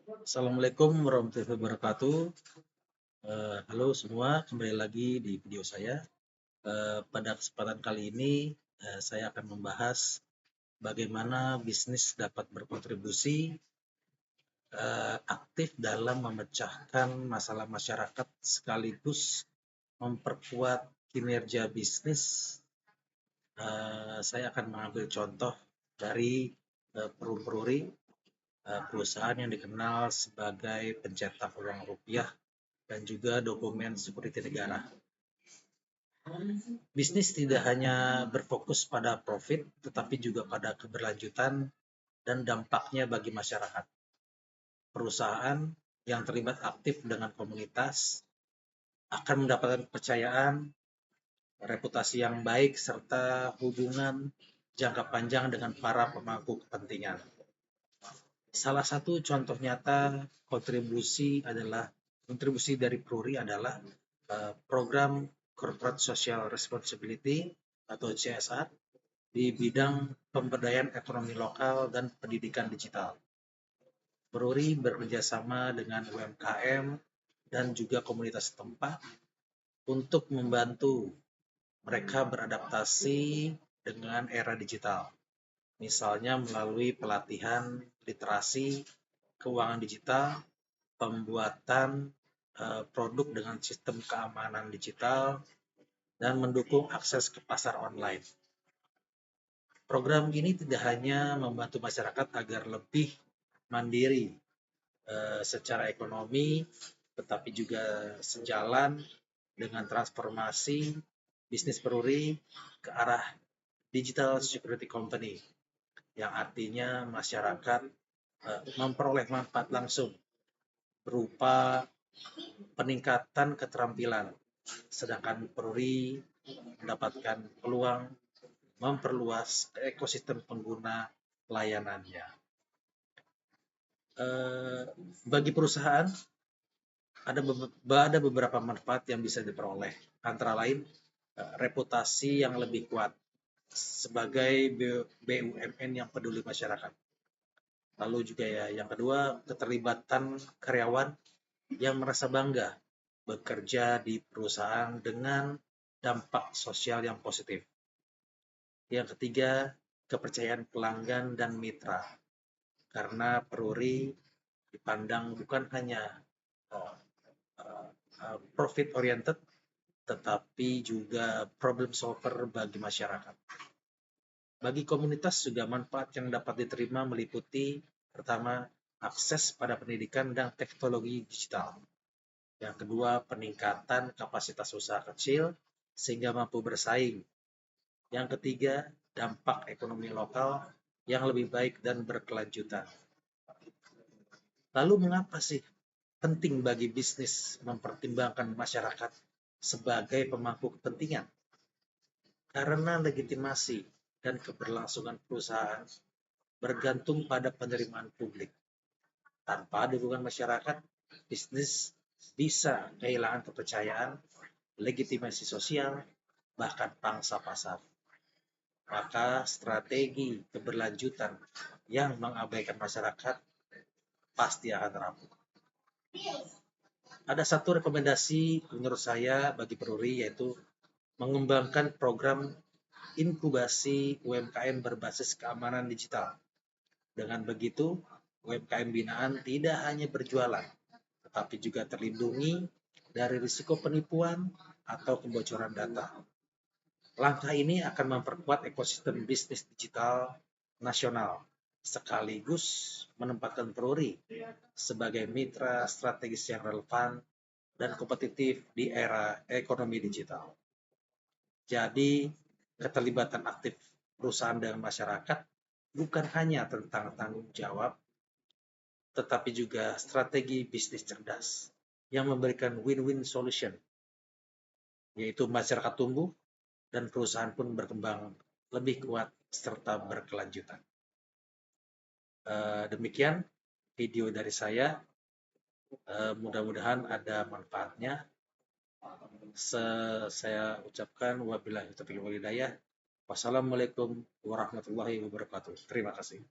Assalamualaikum warahmatullahi wabarakatuh. Halo semua, kembali lagi di video saya. Pada kesempatan kali ini, saya akan membahas bagaimana bisnis dapat berkontribusi aktif dalam memecahkan masalah masyarakat sekaligus memperkuat kinerja bisnis. Saya akan mengambil contoh dari Peruri, perusahaan yang dikenal sebagai pencetak uang rupiah dan juga dokumen security negara. Bisnis tidak hanya berfokus pada profit, tetapi juga pada keberlanjutan dan dampaknya bagi masyarakat. Perusahaan yang terlibat aktif dengan komunitas akan mendapatkan kepercayaan, reputasi yang baik, serta hubungan jangka panjang dengan para pemangku kepentingan. Salah satu contoh nyata kontribusi dari Pruri adalah program Corporate Social Responsibility atau CSR di bidang pemberdayaan ekonomi lokal dan pendidikan digital. Pruri bekerjasama dengan UMKM dan juga komunitas setempat untuk membantu mereka beradaptasi dengan era digital. Misalnya melalui pelatihan literasi keuangan digital, pembuatan produk dengan sistem keamanan digital, dan mendukung akses ke pasar online. Program ini tidak hanya membantu masyarakat agar lebih mandiri secara ekonomi, tetapi juga sejalan dengan transformasi bisnis Peruri ke arah digital security company, yang artinya masyarakat memperoleh manfaat langsung berupa peningkatan keterampilan, sedangkan Peruri mendapatkan peluang memperluas ekosistem pengguna layanannya. Bagi perusahaan, ada beberapa manfaat yang bisa diperoleh, antara lain reputasi yang lebih kuat sebagai BUMN yang peduli masyarakat. Lalu juga yang kedua, keterlibatan karyawan yang merasa bangga bekerja di perusahaan dengan dampak sosial yang positif. Yang ketiga, kepercayaan pelanggan dan mitra, karena Peruri dipandang bukan hanya profit oriented, tetapi juga problem solver bagi masyarakat. Bagi komunitas juga manfaat yang dapat diterima meliputi pertama, akses pada pendidikan dan teknologi digital. Yang kedua, peningkatan kapasitas usaha kecil sehingga mampu bersaing. Yang ketiga, dampak ekonomi lokal yang lebih baik dan berkelanjutan. Lalu mengapa sih penting bagi bisnis mempertimbangkan masyarakat sebagai pemangku kepentingan? Karena legitimasi dan keberlangsungan perusahaan bergantung pada penerimaan publik. Tanpa dukungan masyarakat, bisnis bisa kehilangan kepercayaan, legitimasi sosial, bahkan pangsa pasar. Maka strategi keberlanjutan yang mengabaikan masyarakat pasti akan rapuh. Ada satu rekomendasi menurut saya bagi Peruri, yaitu mengembangkan program inkubasi UMKM berbasis keamanan digital. Dengan begitu, UMKM binaan tidak hanya berjualan, tetapi juga terlindungi dari risiko penipuan atau kebocoran data. Langkah ini akan memperkuat ekosistem bisnis digital nasional, sekaligus menempatkan Peruri sebagai mitra strategis yang relevan dan kompetitif di era ekonomi digital. Jadi, keterlibatan aktif perusahaan dengan masyarakat bukan hanya tentang tanggung jawab, tetapi juga strategi bisnis cerdas yang memberikan win-win solution, yaitu masyarakat tumbuh dan perusahaan pun berkembang lebih kuat serta berkelanjutan. Demikian video dari saya, mudah-mudahan ada manfaatnya. Saya ucapkan wabillahi taufiq wal hidayah. Wassalamualaikum warahmatullahi wabarakatuh. Terima kasih.